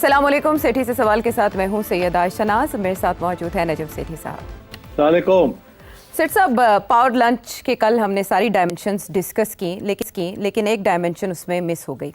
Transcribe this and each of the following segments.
अस्सलाम वालेकुम। सेठी से सवाल के साथ मैं हूं सैयदा शनाज, मेरे साथ मौजूद है नजम सेठी साहब। वालेकुम। सेठ साहब, पावर लंच के कल हमने सारी डायमेंशंस डिस्कस की, लेकिन एक डायमेंशन उसमें मिस हो गई।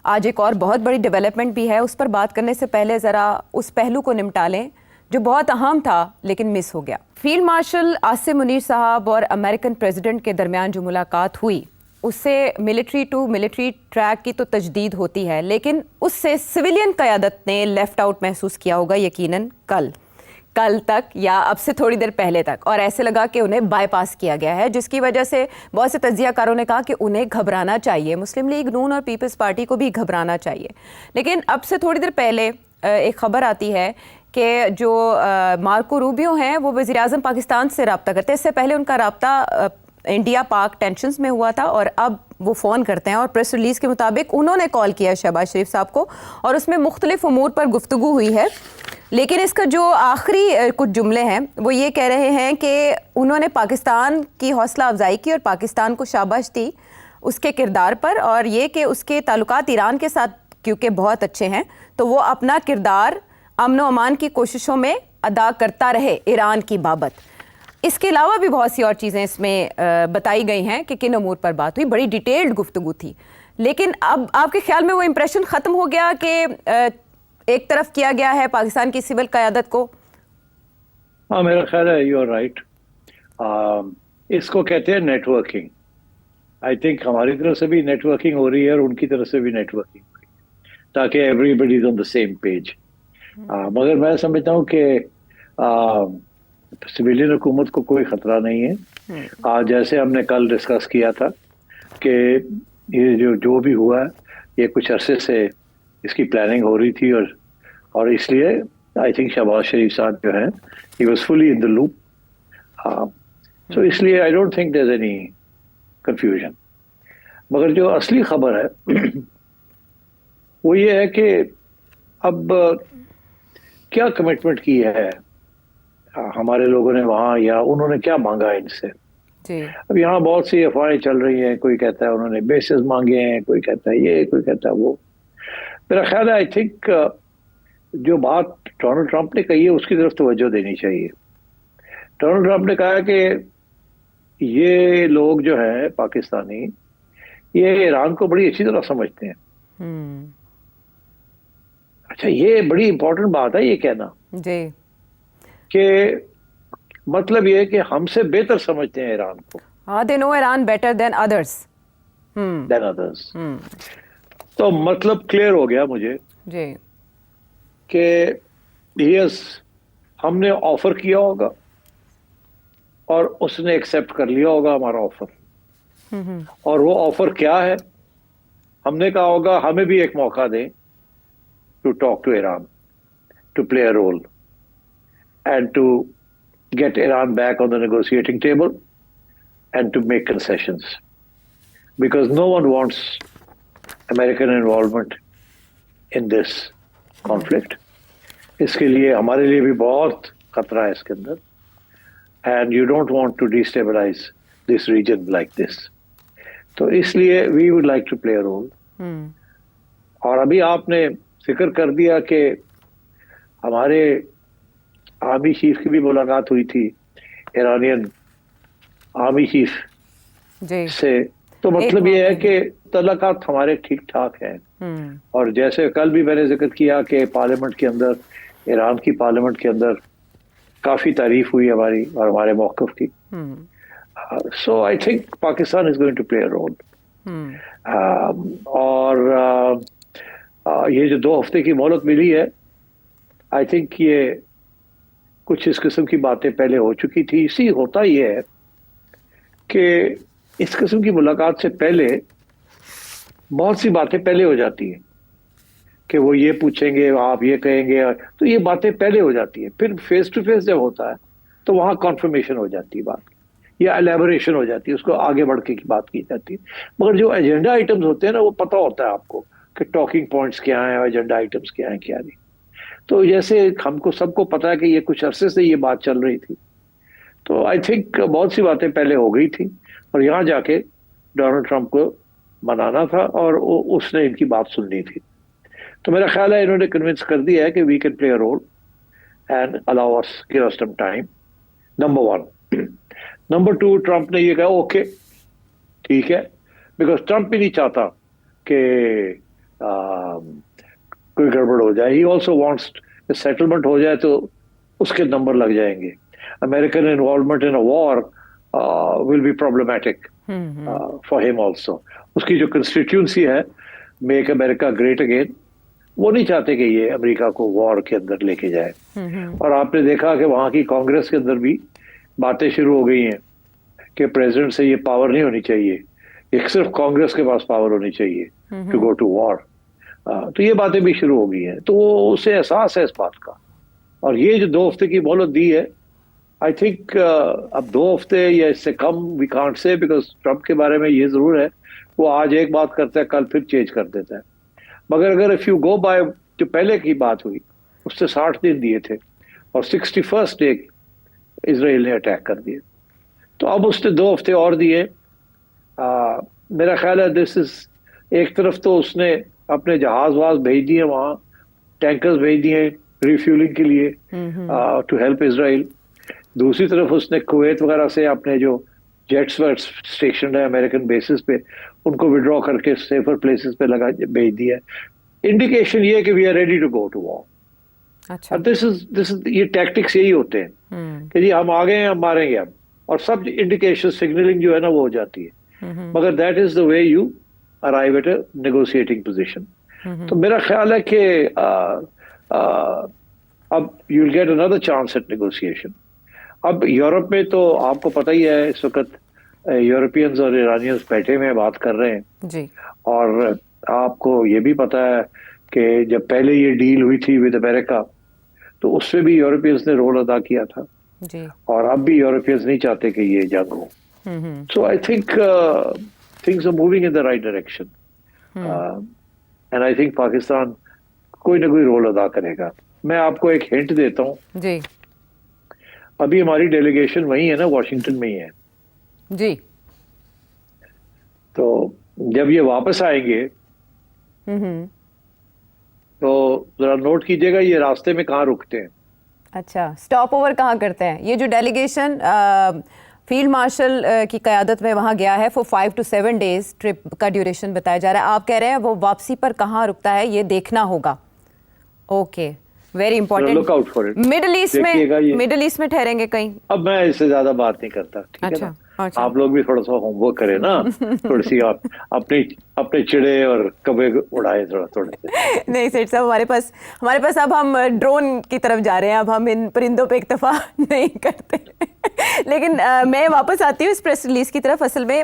आज एक और बहुत बड़ी डेवलपमेंट भी है, उस पर बात करने से पहले ज़रा उस पहलू को निपटा लें जो बहुत अहम था लेकिन मिस हो गया। फील्ड मार्शल आसिम मुनीर साहब और अमेरिकन प्रेसिडेंट के दरमियान जो मुलाकात हुई, उससे मिलिट्री टू मिलिट्री ट्रैक की तो तजदीद होती है, लेकिन उससे सिविलियन क़यादत ने लेफ़्ट आउट महसूस किया होगा यकीनन कल तक या अब से थोड़ी देर पहले तक, और ऐसे लगा कि उन्हें बाईपास किया गया है, जिसकी वजह से बहुत से तज्जियाकारों ने कहा कि उन्हें घबराना चाहिए, मुस्लिम लीग नून और पीपल्स पार्टी को भी घबराना चाहिए। लेकिन अब से थोड़ी देर पहले एक ख़बर आती है कि जो मार्को रूबियो हैं वो वज़ीर-ए-आज़म पाकिस्तान से रब्ता करते हैं। इससे पहले उनका रब्ता इंडिया पाक टेंशन्स में हुआ था और अब वो फ़ोन करते हैं, और प्रेस रिलीज़ के मुताबिक उन्होंने कॉल किया शहबाज शरीफ साहब को और उसमें मुख्तलिफ उमूर पर गुफ्तगू हुई है। लेकिन इसका जो आखिरी कुछ जुमले हैं वो ये कह रहे हैं कि उन्होंने पाकिस्तान की हौसला अफजाई की और पाकिस्तान को शाबाश दी उसके किरदार पर, और ये कि उसके ताल्लुकात ईरान के साथ क्योंकि बहुत अच्छे हैं तो वो अपना किरदार अमन व अमान की कोशिशों में अदा करता रहे ईरान की बाबत। इसके अलावा भी बहुत सी और चीज़ें इसमें बताई गई हैं कि किन अमूर पर बात हुई, बड़ी डिटेल्ड गुफ्तगू थी। लेकिन अब आपके ख्याल में वो इम्प्रेशन ख़त्म हो गया कि एक तरफ किया गया है पाकिस्तान की सिविल क़यादत को? हाँ, मेरा ख्याल है यू आर राइट। इसको कहते हैं नेटवर्किंग। आई थिंक हमारी तरफ से भी नेटवर्किंग हो रही है और उनकी तरफ से भी नेटवर्किंग हो रही है ताकि everybody is on the same page. मगर मैं समझता हूँ कि सिविलियन हुकूमत को कोई खतरा नहीं है। जैसे हमने कल डिस्कस किया था कि ये जो भी हुआ है ये कुछ अरसे से इसकी प्लानिंग हो रही थी, और इसलिए आई थिंक शहबाज शरीफ साहब जो है he was fully in the loop. So इसलिए I don't think there is any confusion. मगर जो असली खबर है वो ये है कि अब क्या कमिटमेंट की है हमारे लोगों ने वहाँ, या उन्होंने क्या मांगा इनसे। अब यहाँ बहुत सी अफवाहें चल रही हैं, कोई कहता है उन्होंने बेसिस मांगे हैं, कोई कहता है ये, कोई कहता है वो। मेरा ख्याल है आई थिंक जो बात डोनाल्ड ट्रंप ने कही है उसकी तरफ तवज्जो देनी चाहिए। डोनाल्ड ट्रंप ने कहा कि ये लोग जो है पाकिस्तानी, ये ईरान को बड़ी अच्छी तरह समझते हैं। अच्छा, ये बड़ी इंपॉर्टेंट बात है ये कहना जी, कि मतलब ये कि हमसे बेहतर समझते हैं ईरान को। हाँ, they know Iran better than others. तो मतलब क्लियर हो गया मुझे जी कि हमने ऑफर किया होगा और उसने एक्सेप्ट कर लिया होगा हमारा ऑफर। और वो ऑफर क्या है, हमने कहा होगा हमें भी एक मौका दें to talk to Iran, to play a role and to get Iran back on the negotiating table and to make concessions, because no one wants American involvement in this conflict. इसके लिए हमारे लिए भी बहुत खतरा है इसके अंदर, and you don't want to destabilize this region like this. तो इसलिए we would like to play a role. और अभी आपने जिक्र कर दिया कि हमारे आर्मी चीफ की भी मुलाकात हुई थी ईरानियन आर्मी चीफ से, तो मतलब ये है कि तल्लुकात हमारे ठीक ठाक हैं। और जैसे कल भी मैंने जिक्र किया कि पार्लियामेंट के अंदर, ईरान की पार्लियामेंट के अंदर काफी तारीफ हुई हमारी और हमारे मौक़िफ़ की। So I think Pakistan is going to play a role. और ये जो 2 हफ्ते की मोहलत मिली है, आई थिंक ये कुछ इस किस्म की बातें पहले हो चुकी थी। इसी होता ही है कि इस किस्म की मुलाकात से पहले बहुत सी बातें पहले हो जाती हैं कि वो ये पूछेंगे, आप ये कहेंगे, तो ये बातें पहले हो जाती है। फिर फेस टू फेस जब होता है तो वहाँ कॉन्फर्मेशन हो जाती है बात, या एलेबोरेशन हो जाती है, उसको आगे बढ़ के की बात की जाती है। मगर जो एजेंडा आइटम्स होते हैं ना, वो पता होता है आपको कि टॉकिंग पॉइंट्स क्या हैं, एजेंडा आइटम्स क्या हैं, क्या नहीं। तो जैसे हमको सबको पता है कि ये कुछ अरसे से ये बात चल रही थी, तो आई थिंक बहुत सी बातें पहले हो गई थी और यहाँ जाके डोनाल्ड ट्रंप को मनाना था और उसने इनकी बात सुननी थी। तो मेरा ख्याल है इन्होंने कन्विंस कर दिया है कि we can play a role and allow us, give us some time, number one. Number two, Trump ने ये कहा ओके ठीक है, बिकॉज ट्रंप भी नहीं चाहता कि कोई गड़बड़ हो जाए। ही ऑल्सो वॉन्ट्स सेटलमेंट हो जाए तो उसके नंबर लग जाएंगे। American involvement in a war will be problematic for him also. उसकी जो कंस्टिट्यूंसी है मेक अमेरिका ग्रेट अगेन, वो नहीं चाहते कि ये अमेरिका को वॉर के अंदर लेके जाए। और आपने देखा कि वहां की कांग्रेस के अंदर भी बातें शुरू हो गई हैं कि प्रेसिडेंट से ये पावर नहीं होनी चाहिए, एक सिर्फ कांग्रेस के पास पावर होनी चाहिए टू गो टू वॉर। तो ये बातें भी शुरू हो गई हैं, तो वो उसे एहसास है इस बात का। और ये जो 2 हफ्ते की मोहलत दी है, आई थिंक अब 2 हफ्ते या इससे कम we can't say, because Trump के बारे में ये जरूर है वो आज एक बात करता है कल फिर चेंज कर देता है। मगर अगर इफ यू गो बाय जो पहले की बात हुई उससे 60 दिन दिए थे और 61st डे इसराइल ने अटैक कर दिए, तो अब उसने 2 हफ्ते और दिए। मेरा ख्याल है दिस इज, एक तरफ तो उसने अपने जहाज वाज भेज दिए, वहां टैंकर्स भेज दिए रिफ्यूलिंग के लिए टू हेल्प इसराइल। दूसरी तरफ उसने कुवैत वगैरह से अपने जो जेट्स स्टेशन है अमेरिकन बेसिस पे उनको विड्रॉ करके सेफर प्लेसेस पे लगा भेज दिया। इंडिकेशन ये है कि we are ready to go to war. अच्छा, दिस इज ये टैक्टिक्स यही होते हैं कि जी हम आ गए हैं, हम मारेंगे अब, और सब इंडिकेशन सिग्नलिंग जो है ना वो हो जाती है। मगर that is the way you arrive at a negotiating position. तो मेरा ख्याल है कि अब you will get another chance at negotiation. अब यूरोप में तो आपको पता ही है इस वक्त यूरोपियंस और ईरानियंस बैठे हुए बात कर रहे हैं जी। और आपको ये भी पता है कि जब पहले ये डील हुई थी विद अमेरिका तो उससे भी यूरोपियंस ने रोल अदा किया था जी। और अब भी यूरोपियंस नहीं चाहते कि ये जंग हो। So I think things are moving in the right direction and I think Pakistan कोई ना कोई रोल अदा करेगा। मैं आपको एक हिंट देता हूँ जी अभी हमारी डेलीगेशन वही है ना, वॉशिंगटन में ही है जी। तो जब ये वापस आएंगे तो जरा नोट कीजिएगा ये रास्ते में कहाँ रुकते हैं। अच्छा, स्टॉप ओवर कहाँ करते हैं? ये जो डेलीगेशन फील्ड मार्शल की क़यादत में वहाँ गया है फॉर 5 to 7 days ट्रिप का ड्यूरेशन बताया जा रहा है। आप कह रहे हैं वो वापसी पर कहाँ रुकता है ये देखना होगा। Okay, very important. Look out for it. Middle east में ठहरेंगे कहीं। अब मैं इससे ज्यादा बात नहीं करता, ठीक है ना? अच्छा। आप लोग भी थोड़ा सा होमवर्क करें ना, थोड़ी सी आप अपने चिड़े और कबे उड़ाए थोड़े से। नहीं सेठ साहब, हमारे पास अब हम ड्रोन की तरफ जा रहे हैं, अब हम इन परिंदों पे इक्तफा नहीं करते। लेकिन मैं वापस आती हूँ इस प्रेस रिलीज की तरफ। असल में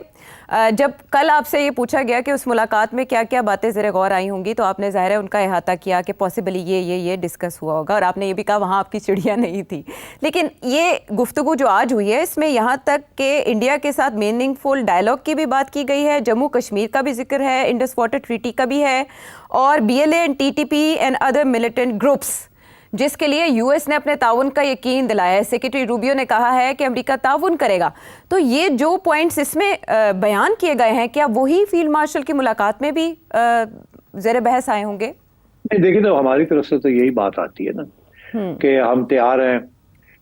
जब कल आपसे ये पूछा गया कि उस मुलाकात में क्या क्या बातें ज़रा गौर आई होंगी, तो आपने ज़ाहिर है उनका अहाता किया कि पॉसिबली ये डिस्कस हुआ होगा, और आपने ये भी कहा वहाँ आपकी चिड़िया नहीं थी। लेकिन ये गुफ्तगू जो आज हुई है इसमें यहाँ तक कि इंडिया के साथ मीनिंगफुल डायलॉग की भी बात की गई है, जम्मू कश्मीर का भी जिक्र है, इंडस वाटर ट्रीटी का भी है, और BLA and TTP and other militant groups जिसके लिए यूएस ने अपने ताउन का यकीन दिलाया है। सेक्रेटरी रूबियो ने कहा है कि अमेरिका ताउन करेगा। तो ये जो पॉइंट्स इसमें बयान किए गए हैं, क्या वही फील्ड मार्शल की मुलाकात में भी ज़ेर बहस आए होंगे? नहीं, देखिए तो हमारी तरफ से तो यही बात आती है ना कि हम तैयार हैं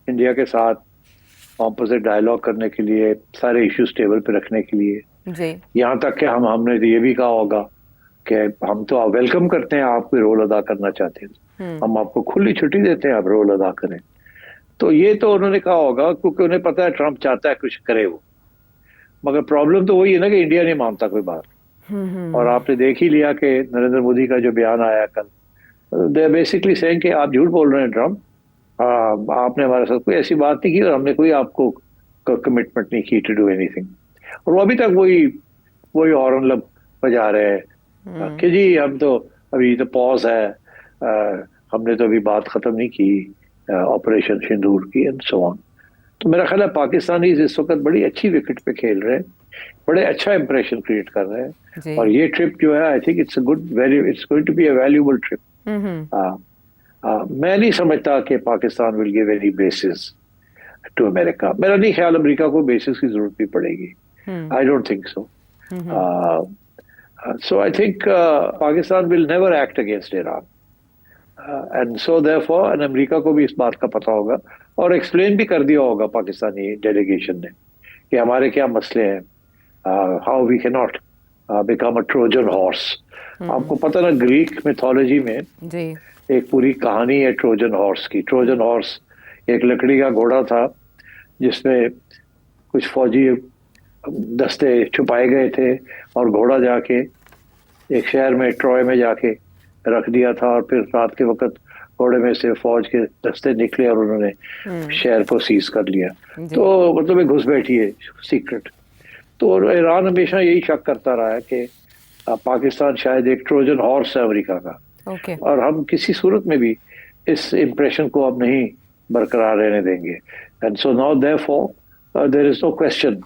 इंडिया के साथ ऑपोजिट डायलॉग करने के लिए, सारे इश्यूज टेबल पे रखने के लिए जी। यहाँ तक कि हमने तो ये भी कहा होगा कि हम तो वेलकम करते हैं, आप कोई रोल अदा करना चाहते हैं हम आपको खुली छुट्टी देते हैं, आप रोल अदा करें। तो ये तो उन्होंने कहा होगा क्योंकि उन्हें पता है ट्रंप चाहता है कुछ करे वो। मगर प्रॉब्लम तो वही है ना कि इंडिया नहीं मानता कोई बात। और आपने देख ही लिया कि नरेंद्र मोदी का जो बयान आया कल, दे बेसिकली सेइंग कि आप झूठ बोल रहे हैं ट्रंप, आपने हमारे साथ कोई ऐसी बात नहीं की और हमने कोई आपको कमिटमेंट नहीं की टू डू एनीथिंग। और वो अभी तक वही हॉर्न बजा रहे हैं कि जी हम तो अभी तो पॉज है, हमने तो अभी बात खत्म नहीं की ऑपरेशन सिंदूर की एंड सो ऑन। तो मेरा ख्याल है पाकिस्तानी इस वक्त बड़ी अच्छी विकेट पे खेल रहे हैं, बड़े अच्छा इंप्रेशन क्रिएट कर रहे हैं। और ये ट्रिप जो है I think it's going to be a valuable trip. मैं नहीं समझता कि Pakistan will give any basis to America. मेरा नहीं ख्याल अमेरिका को बेसिस की जरूरत भी पड़ेगी। आई don't think so. So I think Pakistan will never act against Iran. And so therefore and America को भी इस बात का पता होगा और एक्सप्लेन भी कर दिया होगा पाकिस्तानी डेलीगेशन ने कि हमारे क्या मसले हैं, how we can not become a Trojan horse. आपको पता ना ग्रीक मिथोलॉजी में जी एक पूरी कहानी है ट्रोजन हॉर्स की। ट्रोजन हॉर्स एक लकड़ी का घोड़ा था जिसमें कुछ फौजी दस्ते छुपाए गए थे और घोड़ा जाके एक शहर में ट्रॉय में जाके रख दिया था और फिर रात के वक्त घोड़े में से फौज के दस्ते निकले और उन्होंने शहर को सीज कर लिया। तो मतलब एक घुसपैठी है सीक्रेट। तो ईरान हमेशा यही शक करता रहा है कि पाकिस्तान शायद एक ट्रोजन हॉर्स है अमेरिका का। और हम किसी सूरत में भी इस इम्प्रेशन को अब नहीं बरकरार रहने देंगे। And so now therefore there is no question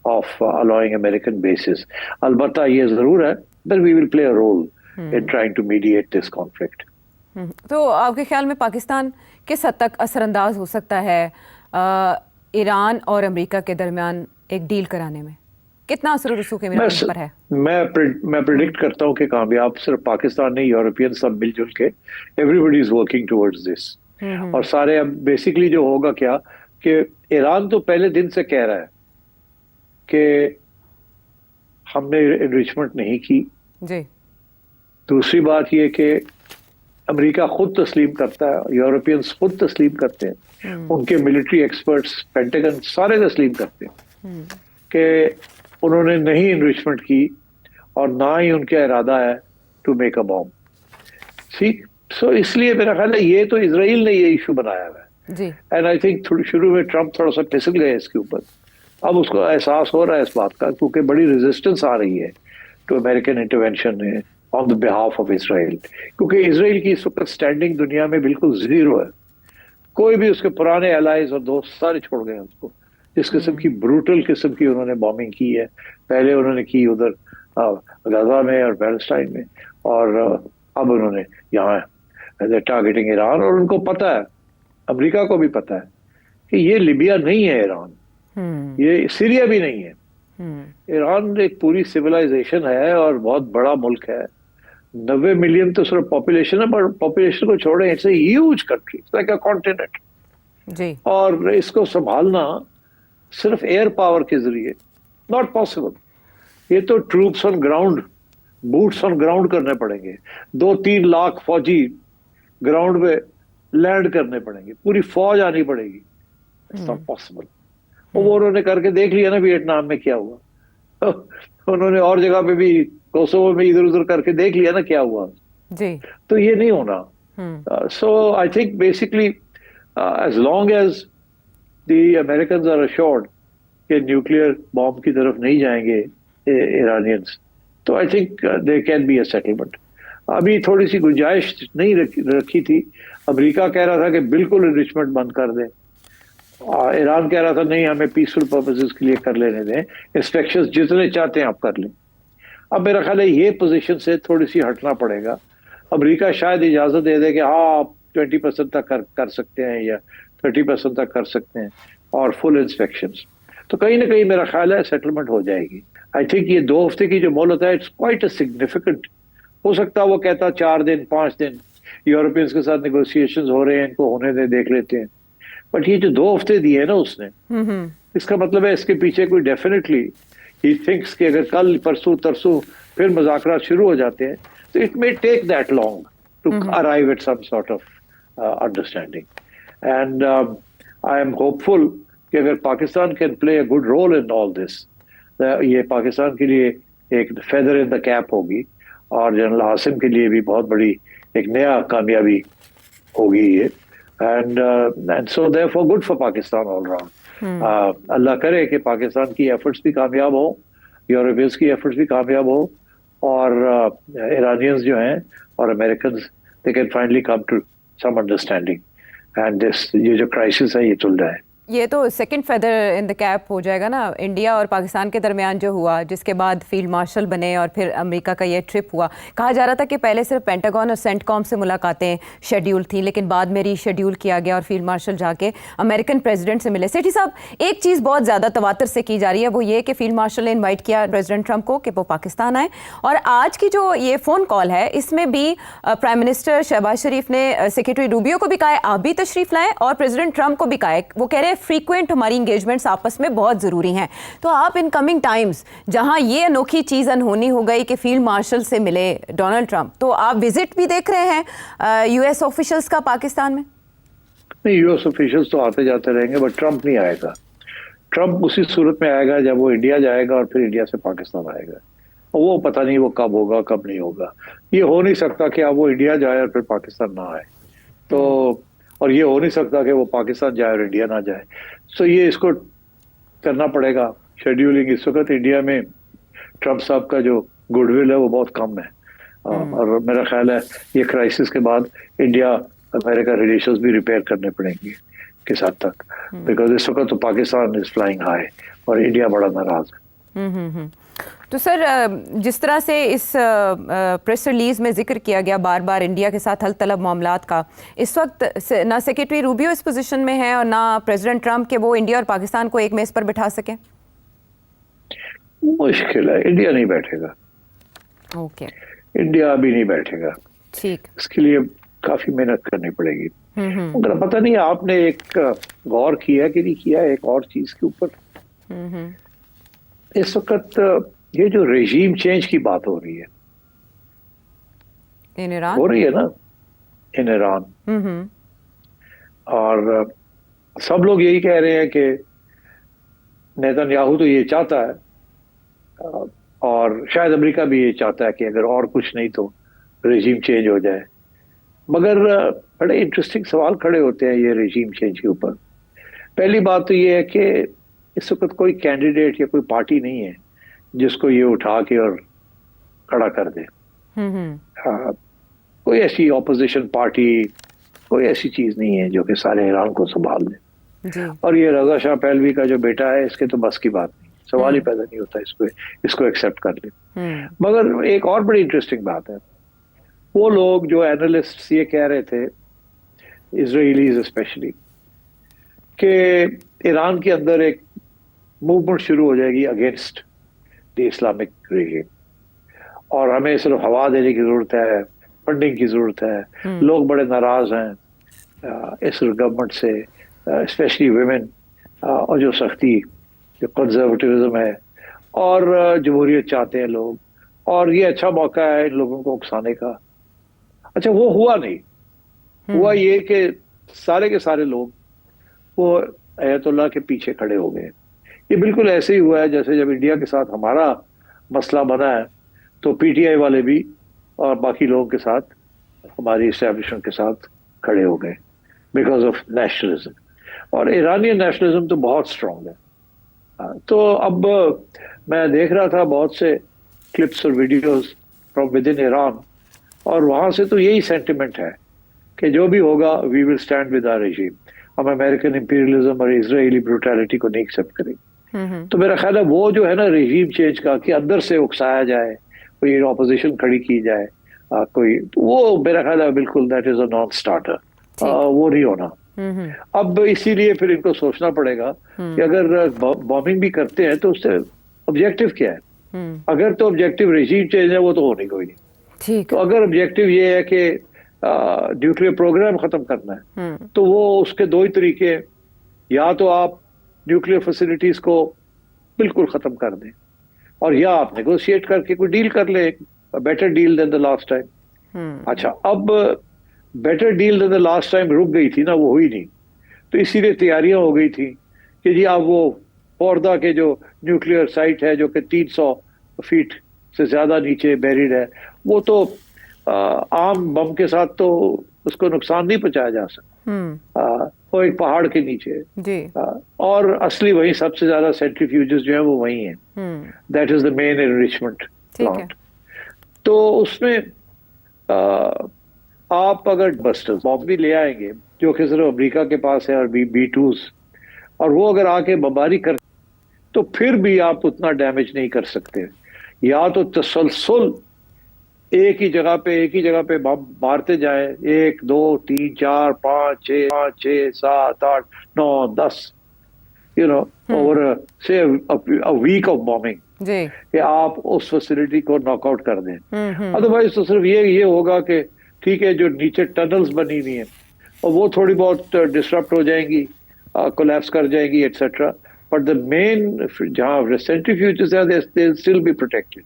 of allowing American basis. अलबत्ता ये जरूर है that we will play a role in trying to mediate this conflict. तो आपके ख्याल में पाकिस्तान किस हद तक असरअंदाज हो सकता है ईरान और अमेरिका के दरमियान एक डील कराने में? कितना असर रसूख ईरान पर है? मैं प्रिडिक्ट करता हूँ कि कामयाब सिर्फ पाकिस्तान नहीं, यूरोपियन सब मिलजुल के everybody is working towards this. और सारे अब बेसिकली जो होगा क्या कि ईरान तो पहले दिन से कह रहा है कि हमने एनरिचमेंट नहीं की जी। दूसरी बात यह कि अमेरिका खुद तस्लीम करता है, यूरोपियंस खुद तस्लीम करते हैं, उनके मिलिट्री एक्सपर्ट्स पेंटागन सारे तस्लीम करते हैं कि उन्होंने नहीं इनरिचमेंट की और ना ही उनका इरादा है टू मेक अ बॉम्ब। ठीक, सो इसलिए मेरा ख्याल है ये तो इजराइल ने ये इशू बनाया हुआ है। एंड आई थिंक शुरू में ट्रंप थोड़ा सा फिसल गए इसके ऊपर, अब उसको एहसास हो रहा है इस बात का क्योंकि बड़ी रेजिस्टेंस आ रही है to American intervention on the behalf of Israel. क्योंकि इसराइल की इस वक्त स्टैंडिंग दुनिया में बिल्कुल जीरो है। कोई भी उसके पुराने एलाइज और दोस्त सारे छोड़ गए उसको। जिस किस्म की ब्रूटल किस्म की उन्होंने बॉम्बिंग की है, पहले उन्होंने की उधर गाजा में और पैलेस्टाइन में, और अब उन्होंने यहाँ टारगेटिंग ईरान। और उनको पता है, अमेरिका को भी पता है कि ये लिबिया नहीं है ईरान, ये सीरिया भी नहीं है। ईरान एक पूरी सिविलाइजेशन है और बहुत बड़ा मुल्क है। 90 मिलियन तो सिर्फ पॉपुलेशन है, पर पॉपुलेशन को छोड़े it's a huge country, it's like a continent जी। और इसको संभालना सिर्फ एयर पावर के जरिए नॉट पॉसिबल। ये तो troops on ground, boots on ground करने पड़ेंगे। 2-3 लाख फौजी ग्राउंड पे लैंड करने पड़ेंगे, पूरी फौज आनी पड़ेगी। It's not possible. वो उन्होंने करके देख लिया ना वियतनाम में क्या हुआ। उन्होंने और जगह पे भी कोसोवो में इधर उधर करके देख लिया ना क्या हुआ जी। तो ये नहीं होना। So I think basically as long as the American are assured कि न्यूक्लियर बॉम्ब की तरफ नहीं जाएंगे ईरानियंस, तो I think there can be a settlement. अभी थोड़ी सी गुंजाइश नहीं रखी थी। अमेरिका कह रहा था कि बिल्कुल एनरिचमेंट बंद कर दें, ईरान कह रहा था नहीं हमें पीसफुल पर्पसेस के लिए कर लेने दें, इंस्पेक्शंस जितने चाहते हैं आप कर लें। अब मेरा ख्याल है ये पोजीशन से थोड़ी सी हटना पड़ेगा। अमेरिका शायद इजाजत दे दे कि हाँ आप 20% तक कर सकते हैं या 30% तक कर सकते हैं और फुल इंस्पेक्शंस, तो कहीं ना कहीं मेरा ख्याल है सेटलमेंट हो जाएगी। आई थिंक ये 2 हफ्ते की जो मोहलत है इट्स क्वाइट अ सिग्निफिकेंट। हो सकता है वो कहता 4 दिन 5 दिन यूरोपियंस के साथ नेगोशिएशंस हो रहे हैं, इनको होने दे, देख लेते हैं। बट ये जो 2 हफ्ते दिए ना उसने, इसका मतलब है इसके पीछे कोई डेफिनेटली ही थिंक्स कि अगर कल परसों तरसों फिर मुज़ाकरात शुरू हो जाते हैं तो it may take that long to arrive at some sort of understanding. And I am hopeful कि अगर Pakistan can play a good role in all this, ये पाकिस्तान के लिए एक फेदर इन द कैप होगी और जनरल आसिम के लिए भी बहुत बड़ी एक नया कामयाबी होगी ये। and so therefore good for Pakistan all round. अल्लाह करे कि पाकिस्तान की एफर्ट्स भी कामयाब हो, यूरोपियंस की एफर्ट्स भी कामयाब हो और ईरानियंस जो हैं और American they can finally come to some understanding and this ये जो क्राइसिस है ये चल जाए। ये तो second feather in the cap हो जाएगा ना इंडिया और पाकिस्तान के दरमियान जो हुआ, जिसके बाद फील्ड मार्शल बने और फिर अमेरिका का ये ट्रिप हुआ। कहा जा रहा था कि पहले सिर्फ पेंटागन और सेंटकॉम से मुलाकातें शेड्यूल थी, लेकिन बाद में रीशेड्यूल किया गया और फील्ड मार्शल जाके अमेरिकन प्रेसिडेंट से मिले। सेठी साहब, एक चीज़ बहुत ज़्यादा तवातर से की जा रही है, वो ये कि फील्ड मार्शल ने इन्वाइट किया प्रेसिडेंट ट्रंप को कि वो पाकिस्तान आए, और आज की जो ये फ़ोन कॉल है इसमें भी प्राइम मिनिस्टर शहबाज शरीफ ने सेक्रेटरी रूबियो को भी कहा है आप भी तशरीफ़ लाएं, और प्रेसिडेंट ट्रंप को भी कहा है। वो कह रहे हैं फ्रीक्वेंट हमारी इंगेजमेंट्स आपस में बहुत ज़रूरी हैं। तो आप इन कमिंग टाइम्स जहां ये अनोखी चीज़ अनहोनी हो गई कि फील्ड मार्शल से मिले डोनाल्ड ट्रंप, तो आप विजिट भी देख रहे हैं यूएस ऑफिशियल्स का पाकिस्तान में? नहीं, यूएस ऑफिशियल्स तो आते जाते रहेंगे, बट ट्रंप नहीं आएगा। ट्रंप उसी सूरत में आएगा जब वो इंडिया जाएगा और फिर इंडिया से पाकिस्तान आएगा, और वो पता नहीं वो कब होगा कब नहीं होगा। ये हो नहीं सकता कि अब वो इंडिया जाए और फिर पाकिस्तान ना आए, तो और ये हो नहीं सकता कि वो पाकिस्तान जाए और इंडिया ना जाए। सो ये इसको करना पड़ेगा शेड्यूलिंग। इस वक्त इंडिया में ट्रंप साहब का जो गुडविल है वो बहुत कम है, और मेरा ख्याल है ये क्राइसिस के बाद इंडिया अमेरिका रिलेशंस भी रिपेयर करने पड़ेंगे किस हद तक, बिकॉज इस वक्त तो पाकिस्तान इज फ्लाइंग हाई और इंडिया बड़ा नाराज है। तो सर, जिस तरह से इस प्रेस रिलीज में जिक्र किया गया बार बार इंडिया के साथ हल तलब मामलात का, इस वक्त ना सेक्रेटरी रूबियो इस पोजीशन में है और ना प्रेसिडेंट ट्रंप के वो इंडिया और पाकिस्तान को एक मेज पर बिठा सके। मुश्किल है, इंडिया नहीं बैठेगा। ओके, इंडिया अभी नहीं बैठेगा, ठीक। इसके लिए काफी मेहनत करनी पड़ेगी। मगर पता नहीं आपने एक गौर किया कि नहीं किया एक और चीज के ऊपर। इस वक्त ये जो रेजीम चेंज की बात हो रही है, इन ईरान हो रही है ना, इन ईरान, और सब लोग यही कह रहे हैं कि नेतन्याहू तो ये चाहता है, और शायद अमेरिका भी ये चाहता है कि अगर और कुछ नहीं तो रेजीम चेंज हो जाए। मगर बड़े इंटरेस्टिंग सवाल खड़े होते हैं ये रेजीम चेंज के ऊपर। पहली बात तो ये है कि इस वक्त कोई कैंडिडेट या कोई पार्टी नहीं है जिसको ये उठा के और खड़ा कर दे। कोई ऐसी ऑपोजिशन पार्टी, कोई ऐसी चीज नहीं है जो कि सारे ईरान को संभाल ले। और ये रजा शाह पहलवी का जो बेटा है, इसके तो बस की बात नहीं, सवाल ही पैदा नहीं होता इसको एक्सेप्ट कर ले। मगर एक और बड़ी इंटरेस्टिंग बात है, वो लोग जो एनालिस्ट ये कह रहे थे, इजराइलीज स्पेशली, कि ईरान के अंदर एक मूवमेंट शुरू हो जाएगी अगेंस्ट द इस्लामिक रेजिम, और हमें सिर्फ हवा देने की जरूरत है, फंडिंग की जरूरत है। लोग बड़े नाराज हैं इस गवर्नमेंट से, स्पेशली वुमेन, और जो सख्ती, जो कंजर्वेटिविज्म है, और जमहूरियत चाहते हैं लोग, और ये अच्छा मौका है इन लोगों को उकसाने का। अच्छा, वो हुआ नहीं। हुआ ये कि सारे के सारे लोग वो अयतुल्लाह के पीछे खड़े हो गए। ये बिल्कुल ऐसे ही हुआ है जैसे जब इंडिया के साथ हमारा मसला बना है तो पीटीआई वाले भी और बाकी लोगों के साथ, हमारी इस्टेब्लिशमेंट के साथ खड़े हो गए बिकॉज ऑफ नेशनलिज्म। और ईरानियन नेशनलिज्म तो बहुत स्ट्रांग है। तो अब मैं देख रहा था बहुत से क्लिप्स और videos from with in Iran, और वहां से तो यही सेंटिमेंट है कि जो भी होगा we will stand with our regime. हम अमेरिकन इंपीरियलिज्म और इजरायली ब्रूटैलिटी को नहीं एक्सेप्ट करेंगे। तो मेरा ख्याल है वो जो है ना रेजिम चेंज का, कि अंदर से उकसाया जाए, कोई ऑपोजिशन खड़ी की जाए, कोई, वो मेरा ख्याल है बिल्कुल that is a non starter. वो नहीं होना। अब इसीलिए फिर इनको सोचना पड़ेगा कि अगर बॉम्बिंग भी करते हैं तो उससे ऑब्जेक्टिव क्या है। अगर तो ऑब्जेक्टिव रेजिम चेंज है, वो तो होने कोई नहीं। तो अगर ऑब्जेक्टिव ये है कि न्यूक्लियर प्रोग्राम खत्म करना है, तो वो उसके दो ही तरीके, या तो आप न्यूक्लियर फैसिलिटीज को बिल्कुल खत्म कर दें, और या आप नेगोशिएट करके कोई डील कर ले, better deal than the last time. अच्छा, अब better deal than the last time रुक गई थी ना, वो हुई नहीं, तो इसीलिए तैयारियां हो गई थी कि जी अब वो फोर्दा के जो न्यूक्लियर साइट है जो कि 300 फीट से ज्यादा नीचे बेरिड है, वो तो आम बम के साथ तो उसको नुकसान नहीं पहुंचाया जा सकता। वो एक पहाड़ के नीचे जी। और असली वही सबसे ज्यादा सेंट्रीफ्यूजेस जो है वो वही है। That is the main enrichment plant. तो उसमें आप अगर बस्टर्स बॉम्ब भी ले आएंगे जो कि सिर्फ अमेरिका के पास है और B-2s, और वो अगर आके बमबारी कर तो फिर भी आप उतना डैमेज नहीं कर सकते। या तो तसलसल एक ही जगह पे बम मारते जाए, 1 2 3 4 5 6 7 8 9 10, ओवर से वीक ऑफ बॉम्बिंग, जी। कि आप उस फैसिलिटी को नॉकआउट कर दें। हम्म। अदरवाइज तो सिर्फ ये होगा कि ठीक है, जो नीचे टनल्स बनी हुई हैं और वो थोड़ी बहुत डिसरप्ट हो जाएंगी, कोलैप्स कर जाएंगी एक्सेट्रा, बट द मेन जहाँ सेंट्रीफ्यूजेस हैं दे स्टिल बी प्रोटेक्टेड।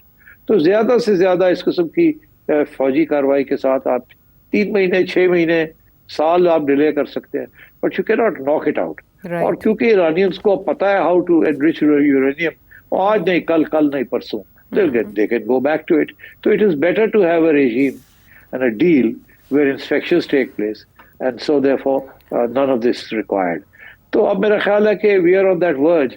तो ज्यादा से ज्यादा इस किस्म की फौजी कार्रवाई के साथ आप 3 महीने, 6 महीने, साल आप डिले कर सकते हैं, but you can not knock it out. और राइट। क्योंकि ईरानियंस को पता है हाउ टू एनरिच यूरेनियम, आज नहीं कल नहीं परसों, they can go back to it. So it is better to have a regime and a deal where inspections take place, and so therefore none of this is required. तो अब मेरा ख्याल है कि we are on that verge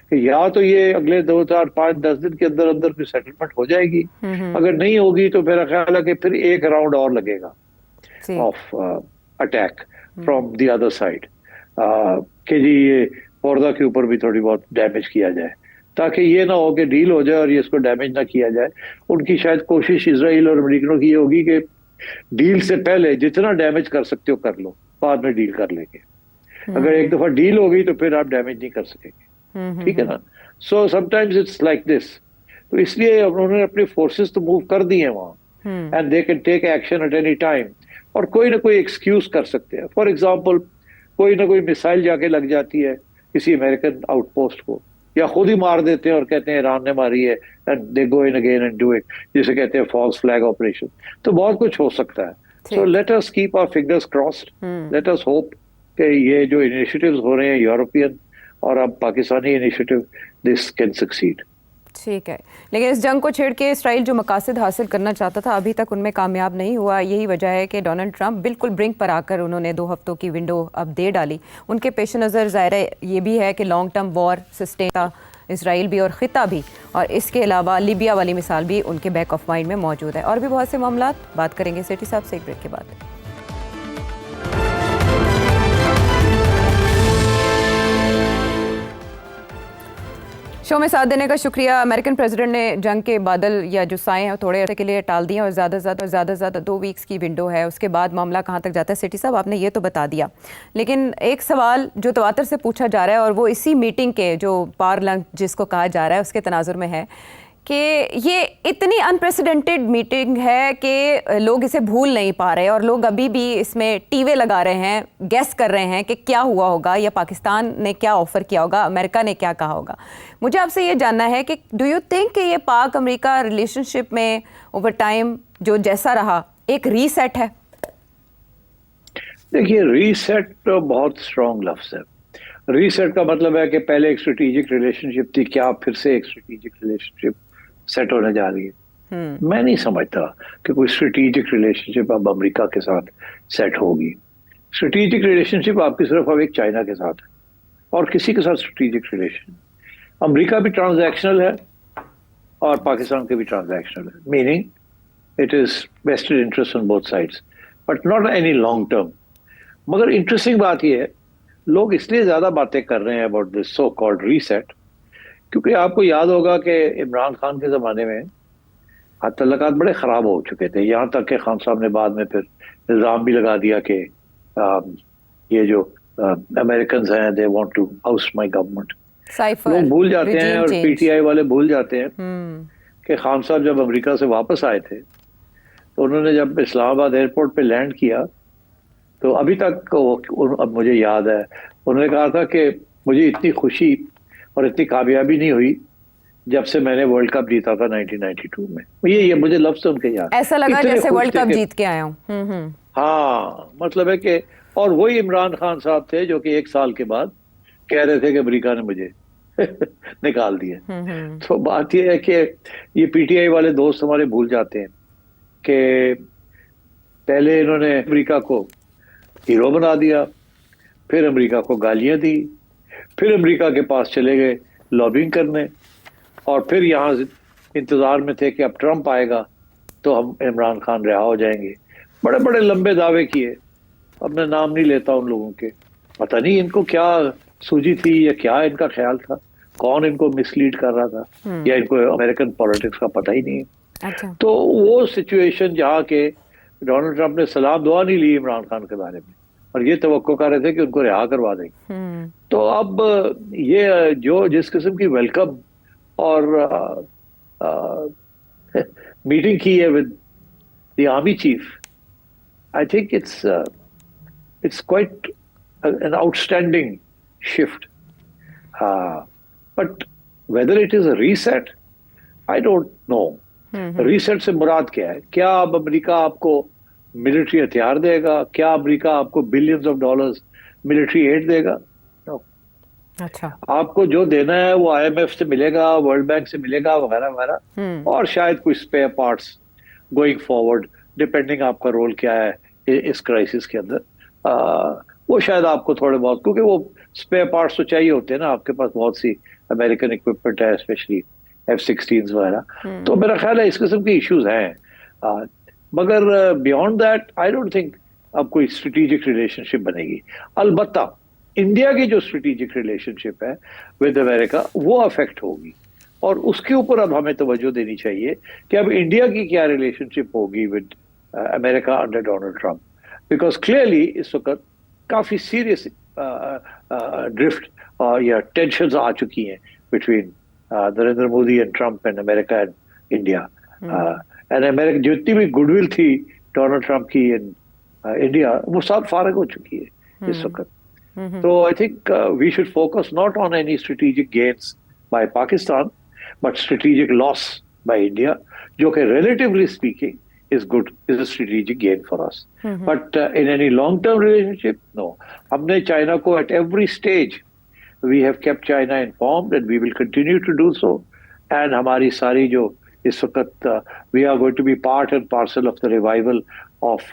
कि या तो ये अगले 2 4 5 10 दिन के अंदर अंदर कोई सेटलमेंट हो जाएगी, अगर नहीं होगी तो मेरा ख्याल है कि फिर एक राउंड और लगेगा जी। Of attack from the other side, कि जी ये पौधा के ऊपर भी थोड़ी बहुत डैमेज किया जाए, ताकि ये ना हो कि डील हो जाए और ये इसको डैमेज ना किया जाए। उनकी शायद कोशिश इजराइल और अमेरिकनों की ये होगी कि डील से पहले जितना डैमेज कर सकते हो कर लो, बाद में डील कर लेंगे। अगर एक दफा डील हो गई तो फिर आप डैमेज नहीं कर सकेंगे, ठीक है ना। So sometimes it's like this. तो इसलिए उन्होंने अपनी फोर्सेस तो मूव कर दी हैं वहां, and they can take action at any time, और कोई ना कोई एक्सक्यूज कर सकते हैं। फॉर एग्जाम्पल, कोई ना कोई मिसाइल जाके लग जाती है किसी अमेरिकन आउटपोस्ट को, या खुद ही मार देते हैं और कहते हैं ईरान ने मारी है, and they go in again and do it, जिसे कहते हैं फॉल्स फ्लैग ऑपरेशन। तो बहुत कुछ हो सकता है। So let us keep our fingers crossed, let us hope कि ये जो इनिशिएटिव्स हो रहे हैं यूरोपियन और अब Pakistani initiative, this can succeed. ठीक है, लेकिन इस जंग को छेड़ के इसराइल जो मकासद हासिल करना चाहता था अभी तक उनमें कामयाब नहीं हुआ। यही वजह है कि डोनाल्ड ट्रंप बिल्कुल ब्रिंक पर आकर उन्होंने 2 हफ्तों की विंडो अब दे डाली। उनके पेश नज़र ज़ाहिर है ये भी है कि लॉन्ग टर्म वॉर सस्टेन था इसराइल भी और ख़िता भी, और इसके अलावा लीबिया वाली मिसाल भी उनके बैक ऑफ माइंड में मौजूद है। और भी बहुत से मामला बात करेंगे सेठी साहब से एक ब्रेक के बाद। शो में साथ देने का शुक्रिया। अमेरिकन प्रेसिडेंट ने जंग के बादल या जो साए हैं थोड़े अर्से के लिए टाल दिए और ज़्यादा से ज़्यादा 2 वीक्स की विंडो है, उसके बाद मामला कहाँ तक जाता है। सेठी साहब आपने ये तो बता दिया, लेकिन एक सवाल जो तवातर से पूछा जा रहा है और वो इसी मीटिंग के जो पावर लंच जिसको कहा जा रहा है उसके तनाजुर में है कि ये इतनी अनप्रेसिडेंटेड मीटिंग है कि लोग इसे भूल नहीं पा रहे और लोग अभी भी इसमें टीवे लगा रहे हैं, गेस कर रहे हैं कि क्या हुआ होगा, या पाकिस्तान ने क्या ऑफ़र किया होगा, अमेरिका ने क्या कहा होगा। मुझे आपसे ये जानना है कि डू यू थिंक कि ये पाक अमेरिका रिलेशनशिप में ओवर टाइम जो जैसा रहा एक रीसेट है? देखिए, रीसेट तो बहुत स्ट्रॉन्ग लफ्ज़ है। रीसेट का मतलब है कि पहले एक स्ट्रेटेजिक रिलेशनशिप थी, क्या फिर से एक स्ट्रेटेजिक रिलेशनशिप सेट होने जा रही है? मैं नहीं समझता कि कोई स्ट्रेटेजिक रिलेशनशिप अब अमेरिका के साथ सेट होगी। स्ट्रेटेजिक रिलेशनशिप आपकी सिर्फ अब एक चाइना के साथ है, और किसी के साथ स्ट्रेटेजिक रिलेशन। अमेरिका भी ट्रांजैक्शनल है और पाकिस्तान के भी ट्रांजैक्शनल है, meaning it is vested interest on both sides, but not any long term. मगर इंटरेस्टिंग बात यह है, लोग इसलिए ज्यादा बातें कर रहे हैं about this so called reset, क्योंकि आपको याद होगा कि इमरान खान के ज़माने में तल्लुकात बड़े ख़राब हो चुके थे, यहाँ तक कि खान साहब ने बाद में फिर इल्ज़ाम भी लगा दिया कि ये जो अमेरिकन हैं they want to house my government. लोग भूल जाते हैं और पीटीआई वाले भूल जाते हैं कि खान साहब जब अमेरिका से वापस आए थे तो उन्होंने जब इस्लामाबाद एयरपोर्ट पे लैंड किया तो अभी तक अब मुझे याद है उन्होंने कहा था कि मुझे इतनी खुशी और इतनी कामयाबी नहीं हुई जब से मैंने वर्ल्ड कप जीता था 1992 में। ये मुझे लफ्ज़ उनके याद, ऐसा लगा जैसे वर्ल्ड कप जीत के आया हूँ। हाँ, मतलब है कि, और वही इमरान खान साहब थे जो कि 1 साल के बाद कह रहे थे कि अमेरिका ने मुझे निकाल दिया। तो बात यह है कि ये पीटीआई वाले दोस्त हमारे भूल जाते हैं कि पहले इन्होंने अमेरिका को हीरो बना दिया, फिर अमेरिका को गालियां दी, फिर अमेरिका के पास चले गए लॉबिंग करने, और फिर यहाँ इंतजार में थे कि अब ट्रंप आएगा तो हम इमरान खान रिहा हो जाएंगे। बड़े बड़े लंबे दावे किए, अब मैं नाम नहीं लेता उन लोगों के, पता नहीं इनको क्या सूझी थी या क्या इनका ख्याल था, कौन इनको मिसलीड कर रहा था, या इनको अमेरिकन पॉलिटिक्स का पता ही नहीं है। अच्छा। तो वो सिचुएशन जहाँ के डोनाल्ड ट्रंप ने सलाम दुआ नहीं ली इमरान खान के बारे में, और ये तवक्को कर रहे थे कि उनको रिहा करवा देंगे। तो अब ये जो जिस किस्म की वेलकम और मीटिंग की है with the army chief, I think it's quite an outstanding shift. But whether it is a reset, I don't know. Reset से मुराद क्या है? क्या अब अमेरिका आपको मिलिट्री हथियार देगा? क्या अमेरिका आपको billions of dollars military add देगा? No. अच्छा। आपको जो देना है वो IMF से मिलेगा, वर्ल्ड बैंक से मिलेगा, वगैरह वगैरह, और शायद कुछ spare parts going forward, depending आपका रोल क्या है इस क्राइसिस के अंदर। वो शायद आपको थोड़े बहुत, क्योंकि वो स्पेयर पार्ट्स तो चाहिए होते हैं ना, आपके पास बहुत सी अमेरिकन इक्विपमेंट है, स्पेशली F-16s वगैरह। तो मेरा ख्याल है इस किस्म के इश्यूज हैं, मगर beyond that I don't think अब कोई स्ट्रेटेजिक रिलेशनशिप बनेगी। अलबत्ता इंडिया की जो स्ट्रेटेजिक रिलेशनशिप है विद अमेरिका वो अफेक्ट होगी, और उसके ऊपर अब हमें तवज्जो देनी चाहिए कि अब इंडिया की क्या रिलेशनशिप होगी with America under Donald Trump. Because clearly इस वक्त काफी सीरियस ड्रिफ्ट या टेंशन आ चुकी हैं between Narendra Modi and Trump and America and India. And America जितनी भी गुडविल थी डोनाल्ड ट्रंप की इन इंडिया, वो सब फारग हो चुकी है इस वक्त। तो I think we should focus not on any strategic gains by Pakistan, but strategic loss by India, जो कि relatively speaking is good, is a strategic gain for us. But in any long-term relationship, no. हमने China को at every stage, we have kept China informed and we will continue to do so. And हमारी सारी जो इस वक्त we are going to be part and parcel of the revival of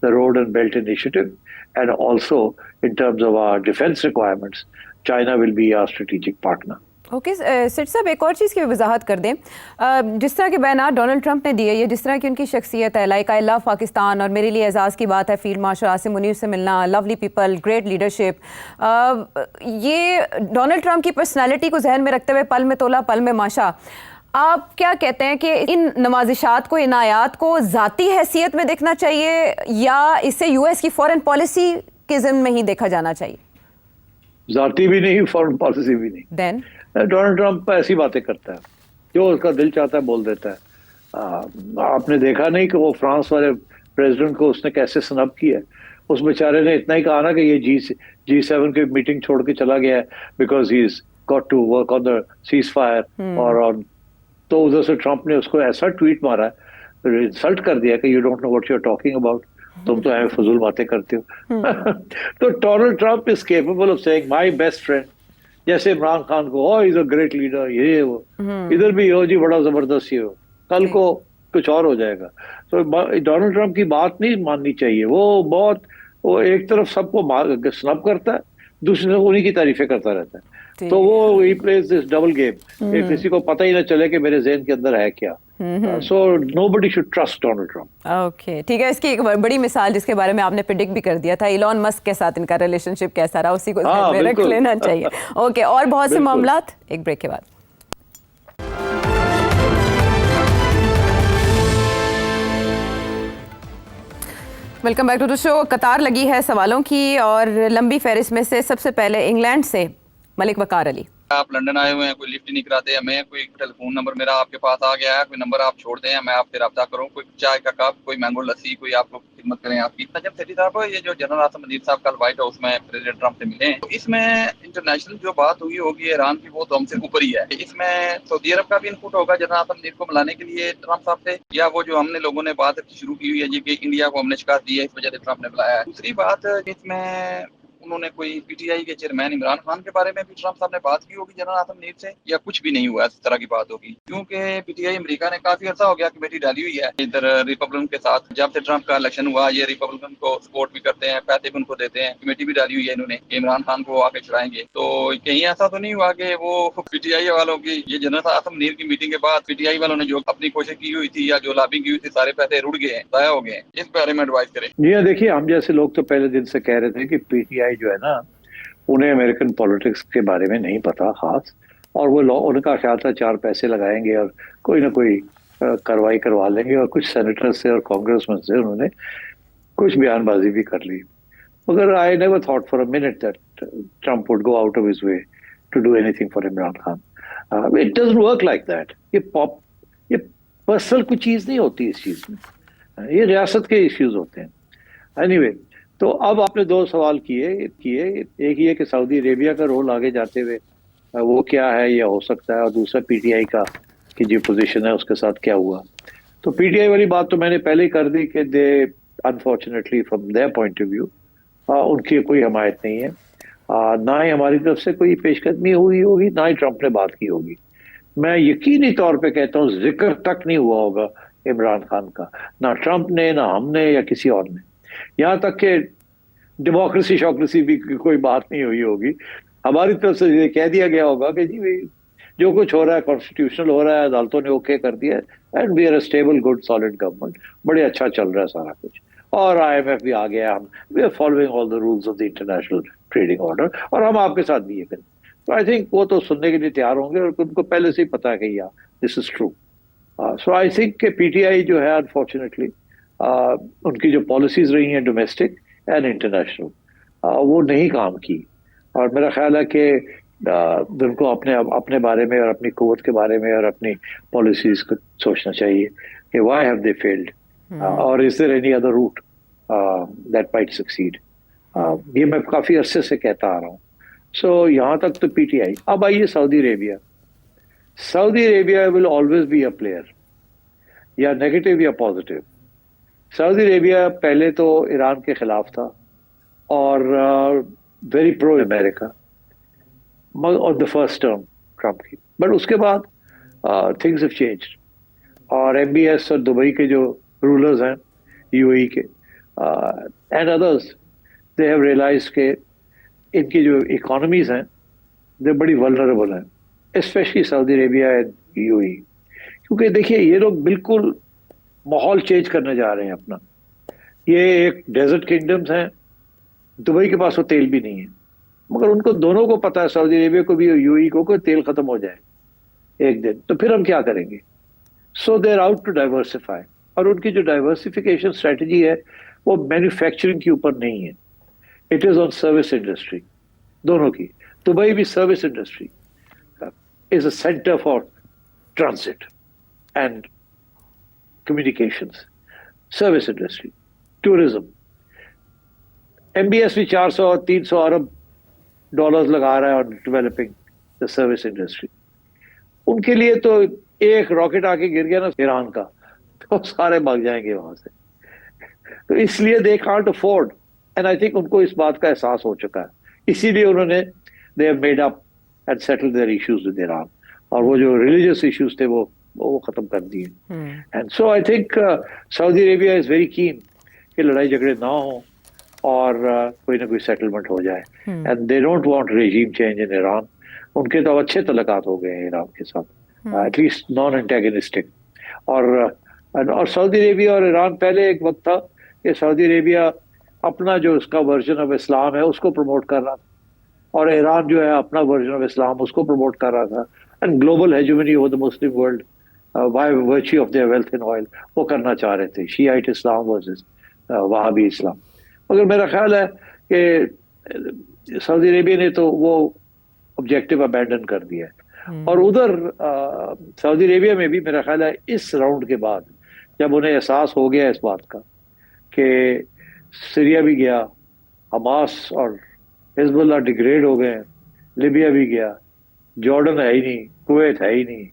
the Road and Belt Initiative, and also in terms of our defense requirements, China will be our strategic partner. Okay सेठ साहब, एक और चीज़ की वजाहत कर दें। जिस तरह के बयान डोनाल्ड ट्रंप ने दिए, ये जिस तरह की उनकी शख्सियत है, लाइक आई लव पाकिस्तान, और मेरे लिए एजाज़ की बात है फील्ड मार्शल आसिम मुनीर से मिलना, लवली पीपल, ग्रेट लीडरशिप, ये डोनाल्ड ट्रंप की पर्सनैलिटी को जहन में रखते हुए पल में तोला पल में माशा, आप क्या कहते हैं कि इन नवाजिशात को, इन आयात को ज़ाती हैसियत में देखना चाहिए या इसे US की फॉरेन पॉलिसी के ज़िम्न में ही देखा जाना चाहिए? ज़ाती भी नहीं, फॉरेन पॉलिसी भी नहीं। देन डोनाल्ड ट्रंप ऐसी बातें करता है, जो उसका दिल चाहता है बोल देता है। आपने देखा नहीं कि वो फ्रांस वाले प्रेसिडेंट को उसने कैसे स्नब किया? उस बेचारे ने इतना ही कहा ना कि ये G7 की मीटिंग छोड़ के चला गया है because he is got to work on the ceasefire और ऑन। तो उधर से ट्रंप ने उसको ऐसा ट्वीट मारा, इंसल्ट कर दिया कि you don't know what you are talking about, तुम तो ऐसे फजूल बातें करते हो। तो Donald Trump is capable of saying my best friend, जैसे इमरान खान को oh is a great leader, ये वो, इधर भी हो जी बड़ा जबरदस्त, ये हो, कल को कुछ और हो जाएगा। तो डोनाल्ड ट्रंप की बात नहीं माननी चाहिए। वो एक तरफ सबको स्नब करता है, दूसरी तरफ उन्हीं की तारीफें करता रहता है। तो वो he plays this double game, किसी को पता ही ना चले कि मेरे ज़हन के अंदर है क्या। So nobody should trust Donald Trump. Okay, ठीक है। इसकी एक बड़ी मिसाल जिसके बारे में आपने प्रेडिक्ट भी कर दिया था, इलॉन मस्क के साथ इनका रिलेशनशिप कैसा रहा, उसी को ध्यान में रख लेना चाहिए। ओके, और बहुत से मामलात एक ब्रेक के बाद। Welcome back to the show. कतार लगी है सवालों की और लंबी फहरिस्त में से सबसे पहले इंग्लैंड से मलिक वकार अली। आप लंदन आए हुए हैं, कोई लिफ्ट नहीं कराते, हमें कोई टेलीफोन नंबर मेरा आपके पास आ गया है, कोई नंबर आप छोड़ दें, मैं आपसे रब्ता करूं, कोई चाय का कप, कोई मैंगो लस्सी, कोई आप लोग खिदमत करें आपकी। नजम सेठी साहब, ये जो जनरल आसिम मुनीर साहब कल व्हाइट हाउस में प्रेसिडेंट ट्रंप से मिले, तो इसमें इंटरनेशनल जो बात हुई होगी ईरान की, वो तो हमसे ऊपर ही है। इसमें सऊदी अरब का भी इनपुट होगा जनरल आसिम मुनीर को मिलाने के लिए ट्रंप साहब से, या वो जो हमने लोगों ने बात शुरू की हुई है जी कि इंडिया को हमने शिकायत दी है, इस वजह से ट्रंप ने बुलाया है। दूसरी बात, इसमें उन्होंने कोई पीटीआई के चेयरमैन इमरान खान के बारे में भी ट्रंप साहब ने बात की होगी जनरल आसिम मुनीर से, या कुछ भी नहीं हुआ इस तरह की बात होगी? क्योंकि पीटीआई अमेरिका ने काफी अर्सा हो गया कमेटी डाली हुई है इधर रिपब्लिकन के साथ। जब से ट्रंप का इलेक्शन हुआ, ये रिपब्लिकन को सपोर्ट भी करते हैं, पैसे भी उनको देते हैं, कमेटी भी डाली हुई है इन्होंने इमरान खान को आके चढ़ाएंगे। तो कहीं ऐसा तो नहीं हुआ कि वो पीटीआई वालों की, ये जनरल आसिम मुनीर की मीटिंग के बाद पीटीआई वालों ने जो अपनी कोशिश की हुई थी या जो लॉबिंग की हुई थी, सारे पैसे रुड़ गए, जाया हो गए? इस बारे में एडवाइस करें। जी देखिए, हम जैसे लोग तो पहले दिन से कह रहे थे कि पीटीआई जो है ना, उन्हें अमेरिकन पॉलिटिक्स के बारे में नहीं पता खास, और वो उनका ख्याल था 4 पैसे लगाएंगे और कोई ना कोई कार्रवाई करवा लेंगे, और कुछ सेनेटर से और कांग्रेसमैन से उन्होंने कुछ बयानबाजी भी कर ली. मगर I never thought for a minute that Trump would go out of his way to do anything for Imran Khan. It doesn't work like that. ये पर्सनल कोई चीज नहीं होती इस चीज में, ये रियासत के इश्यूज होते हैं. एनीवे, तो अब आपने 2 सवाल किए. एक ये कि सऊदी अरेबिया का रोल आगे जाते हुए वो क्या है या हो सकता है, और दूसरा पीटीआई का कि जो पोजीशन है उसके साथ क्या हुआ. तो पीटीआई वाली बात तो मैंने पहले ही कर दी कि they unfortunately from their point of view उनकी कोई हमायत नहीं है. ना ही हमारी तरफ से कोई पेशकदमी हुई होगी, ना ही ट्रंप ने बात की होगी. मैं यकीनी तौर पे कहता हूँ जिक्र तक नहीं हुआ होगा इमरान खान का, ना ट्रंप ने, ना हमने, या किसी और ने. यहाँ तक कि डेमोक्रेसी शोक्रेसी भी कोई बात नहीं हुई होगी. हमारी तरफ से ये कह दिया गया होगा कि जी भाई जो कुछ हो रहा है कॉन्स्टिट्यूशनल हो रहा है, अदालतों ने ओके कर दिया है, and we are a stable good solid government, बड़े अच्छा चल रहा है सारा कुछ, और आईएमएफ भी आ गया, हम we are following all the rules of the international trading order, और हम आपके साथ भी ये करें. तो आई थिंक वो तो सुनने के लिए तैयार होंगे, और उनको पहले से ही पता है कि या this is true. So I think कि पीटीआई जो है अनफॉर्चुनेटली उनकी जो पॉलिसीज रही हैं डोमेस्टिक एंड इंटरनेशनल वो नहीं काम की. और मेरा ख्याल है कि उनको अपने बारे में और अपनी कुव्वत के बारे में और अपनी पॉलिसीज को सोचना चाहिए कि व्हाई हैव दे फेल्ड, और is there any other route that might succeed. ये मैं काफी अरसे से कहता आ रहा हूँ. सो यहाँ तक तो पीटीआई. अब आइए Saudi Arabia. Saudi Arabia will always be a player, या नेगेटिव या पॉजिटिव. सऊदी अरेबिया पहले तो ईरान के खिलाफ था और very pro America on the first term Trump की, बट उसके बाद थिंग्स हैव चेंज्ड, और एमबीएस और दुबई के जो रूलर्स हैं यूएई के and others, they have realise के इनकी जो इकोनॉमीज हैं दे बड़ी वल्नरेबल हैं, especially Saudi Arabia and UAE. क्योंकि देखिए ये लोग बिल्कुल माहौल चेंज करने जा रहे हैं अपना. ये एक डेजर्ट किंगडम्स हैं, दुबई के पास वो तेल भी नहीं है, मगर उनको दोनों को पता है, सऊदी अरेबिया को भी और यूएई को, कोई तेल खत्म हो जाए एक दिन तो फिर हम क्या करेंगे. So they are out to diversify, और उनकी जो डाइवर्सिफिकेशन स्ट्रेटजी है वो मैन्युफैक्चरिंग के ऊपर नहीं है, it is on service industry दोनों की. दुबई भी service industry is a centre for transit and communications, service industry, tourism. MBS भी 400 और 300 अरब डॉलर्स लगा रहा है और डेवलपिंग द सर्विस इंडस्ट्री. उनके लिए तो एक रॉकेट आके गिर गया ना ईरान का तो सारे भाग जाएंगे वहां से. तो इसलिए they can't afford, and I think उनको इस बात का एहसास हो चुका है, इसीलिए उन्होंने they have made up and settled their issues with Iran, और वो जो रिलीजियस इश्यूज थे वो खत्म कर दिए. And so I think Saudi Arabia is very keen कि लड़ाई झगड़े ना हो और कोई ना कोई सेटलमेंट हो जाए, and they don't want regime change in Iran. उनके तो अच्छे तल्लुकात हो गए हैं ईरान के साथ, एटलीस्ट नॉन एंटेगनिस्टिक. और सऊदी अरेबिया और ईरान, पहले एक वक्त था कि सऊदी अरेबिया अपना जो उसका वर्जन ऑफ इस्लाम है उसको प्रमोट कर रहा था, और ईरान जो है अपना वर्जन ऑफ इस्लाम उसको प्रमोट कर रहा था, and global hegemony over the Muslim world by virtue of their wealth in oil वो करना चाह रहे थे, शियाइट इस्लाम वर्सेस वहाबी इस्लाम. मगर मेरा ख्याल है कि सऊदी अरेबिया ने तो वो ऑब्जेक्टिव अबैंडन कर दिया है. और उधर सऊदी अरेबिया में भी मेरा ख्याल है इस राउंड के बाद जब उन्हें एहसास हो गया इस बात का कि सीरिया भी गया, हमास और हिजबुल्लाह डिग्रेड हो गए, लिबिया भी गया, जॉर्डन है ही नहीं, कुवैत है ही नहीं,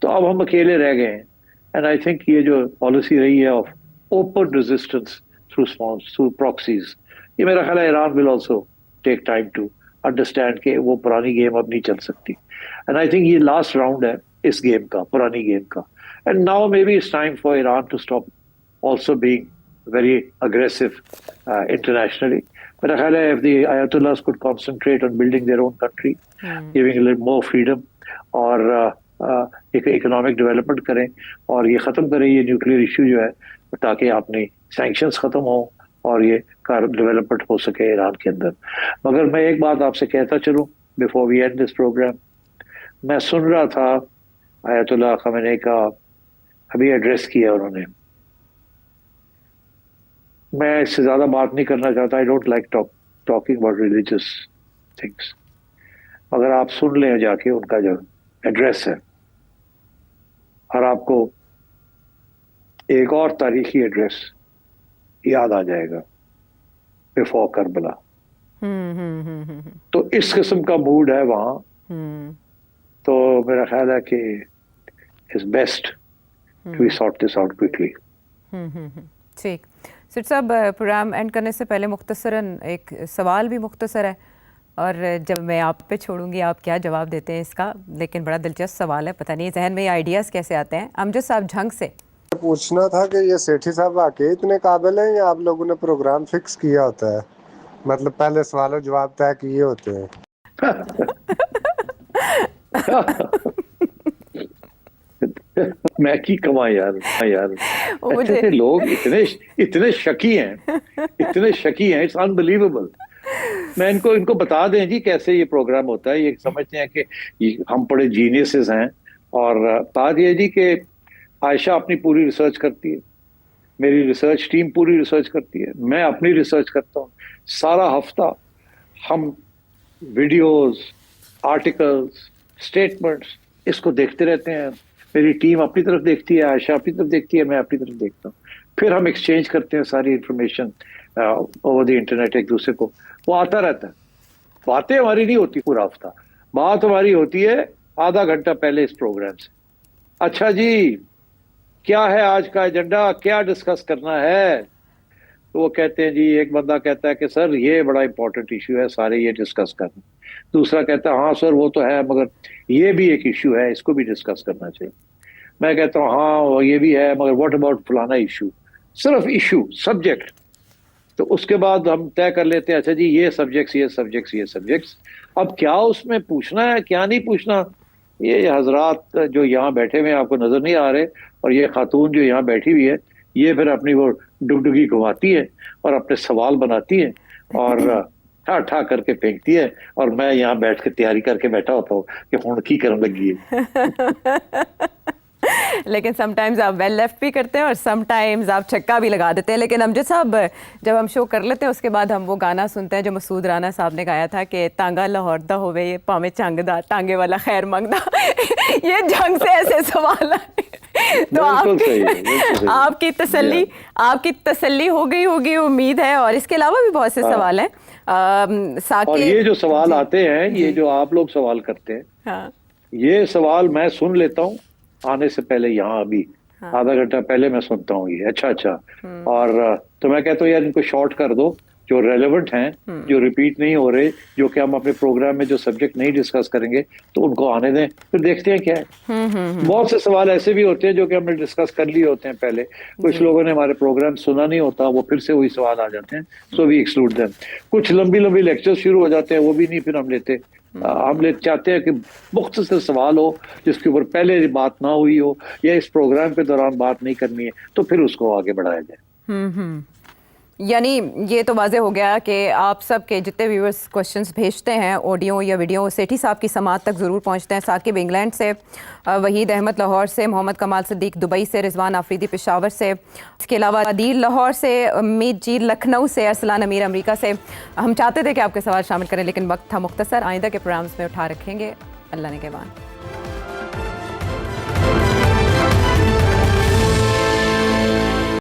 तो अब हम अकेले रह गए हैं. एंड आई थिंक ये जो पॉलिसी रही है of open resistance through proxies, ये मेरा ख्याल है Iran will also take time to understand कि वो पुरानी गेम अब नहीं चल सकती. एंड आई थिंक ये लास्ट राउंड है इस गेम का, पुरानी गेम का. And now maybe it's time for Iran to stop also being very aggressive internationally. But I feel if the Ayatollahs could concentrate on building their own country, giving a little more freedom, और एक economic development करें और ये ख़त्म करें ये nuclear issue जो है, ताकि अपनी सैंक्शंस ख़त्म हो और ये कार डेवलपमेंट हो सके ईरान के अंदर। मगर मैं एक बात आपसे कहता चलूं before we end this programme, मैं सुन रहा था आयतुल्लाह खमेनी का अभी एड्रेस किया उन्होंने, मैं इससे ज्यादा बात नहीं करना चाहता, I don't like talking about religious things, मगर आप सुन लें जाके उनका जो एड्रेस है, और आपको एक और तारीखी एड्रेस याद आ जाएगा, बिफोर करबला। तो इस किस्म का मूड है वहां, तो मेरा ख्याल है कि it's best to we sort this out quickly. ठीक सिर साहब, प्रोग्राम एंड करने से पहले मुख्तसरन एक सवाल भी मुख्तसर है, और जब मैं आप पे छोड़ूंगी आप क्या जवाब देते हैं इसका, लेकिन बड़ा दिलचस्प सवाल है, पता नहीं जहन में ये आइडियाज़ कैसे आते हैं। अमजद साहब झंग से पूछना था कि ये सेठी साहब वाकई इतने काबिल हैं या आप लोगों ने प्रोग्राम फिक्स किया होता है, मतलब पहले सवालों जवाब तय किए होते हैं? मैं की कमा यार ऐसे लोग इतने शकी हैं, इट्स अनबिलीवेबल। मैं इनको बता दें जी कैसे ये प्रोग्राम होता है। ये समझते हैं कि हम बड़े जीनियसेस हैं, और बात ये जी कि आयशा अपनी पूरी रिसर्च करती है, मेरी रिसर्च टीम पूरी रिसर्च करती है, मैं अपनी रिसर्च करता हूँ। सारा हफ्ता हम वीडियोस, आर्टिकल्स, स्टेटमेंट्स इसको देखते रहते हैं। मेरी टीम अपनी तरफ देखती है, आयशा अपनी तरफ देखती है, मैं अपनी तरफ देखता हूँ। फिर हम एक्सचेंज करते हैं सारी इंफॉर्मेशन ओवर द इंटरनेट एक दूसरे को, वो आता रहता है। बातें हमारी नहीं होती पूरा हफ्ता, बात हमारी होती है आधा घंटा पहले इस प्रोग्राम से। अच्छा जी क्या है आज का एजेंडा, क्या डिस्कस करना है? तो वो कहते हैं जी, एक बंदा कहता है कि सर ये बड़ा इंपॉर्टेंट इशू है, सारे ये डिस्कस करना। दूसरा कहता है हाँ सर वो तो है, मगर ये भी एक इशू है, इसको भी डिस्कस करना चाहिए। मैं कहता हूँ हाँ ये भी है, मगर व्हाट अबाउट फलाना इशू। सिर्फ इशू, सब्जेक्ट। तो उसके बाद हम तय कर लेते हैं अच्छा जी ये सब्जेक्ट्स। अब क्या उसमें पूछना है क्या नहीं पूछना, ये हजरात जो यहाँ बैठे हुए आपको नजर नहीं आ रहे, और ये खातून जो यहाँ बैठी हुई है, ये फिर अपनी वो डुगडुगी घुमाती है और अपने सवाल बनाती है और ठा ठा करके फेंकती है, और मैं यहाँ बैठ के तैयारी करके बैठा होता हूँ कि हुण की करने लगी है। लेकिन समटाइम्स आप वेल लेफ्ट भी करते हैं और समटाइम्स आप छक्का भी लगा देते हैं। लेकिन अमजद साहब, जब हम शो कर लेते हैं उसके बाद हम वो गाना सुनते हैं जो मसूद राना साहब ने गाया था कि तांगा लाहौर दा होवे ये पावे चंगदा तांगे वाला खैर मंगदा। ये जंग से ऐसे सवाल आए तो आपकी तसल्ली हो गई होगी उम्मीद है। और इसके अलावा भी बहुत से सवाल हैं। और ये जो सवाल आते हैं, ये जो आप लोग सवाल करते हैं, हाँ। ये सवाल मैं सुन लेता हूँ आने से पहले, यहाँ अभी आधा घंटा पहले मैं सुनता हूँ ये। अच्छा और तो मैं कहता हूँ यार इनको शॉर्ट कर दो, जो रेलेवेंट हैं, जो रिपीट नहीं हो रहे, जो कि हम अपने प्रोग्राम में जो सब्जेक्ट नहीं डिस्कस करेंगे तो उनको आने दें, फिर देखते हैं क्या है। बहुत से सवाल ऐसे भी होते हैं जो कि हमने डिस्कस कर लिए होते हैं पहले, कुछ लोगों ने हमारे प्रोग्राम सुना नहीं होता, वो फिर से वही सवाल आ जाते हैं, सो वी एक्सक्लूड देम। कुछ लंबी लेक्चर शुरू हो जाते हैं, वो भी नहीं फिर हम लेते। हम चाहते हैं कि मुख्तसर सवाल हो जिसके ऊपर पहले बात ना हुई हो या इस प्रोग्राम के दौरान बात नहीं करनी है, तो फिर उसको आगे बढ़ाया जाए। यानी ये तो वाज़े हो गया कि आप सब के जितने व्यूअर्स क्वेश्चंस भेजते हैं ऑडियो या वीडियो, सेठी साहब की समात तक ज़रूर पहुंचते हैं। साकिब इंग्लैंड से, वहीद अहमद लाहौर से, मोहम्मद कमाल सिद्दीक दुबई से, रिजवान आफरीदी पेशावर से, इसके अलावा अदील लाहौर से, उम्मीद जी लखनऊ से, अरसलान अमीर अमेरिका से। हम चाहते थे कि आपके सवाल शामिल करें लेकिन वक्त था मुख्तसर। आइंदा के प्रोग्राम्स में उठा रखेंगे। अल्लाह ने के बाद।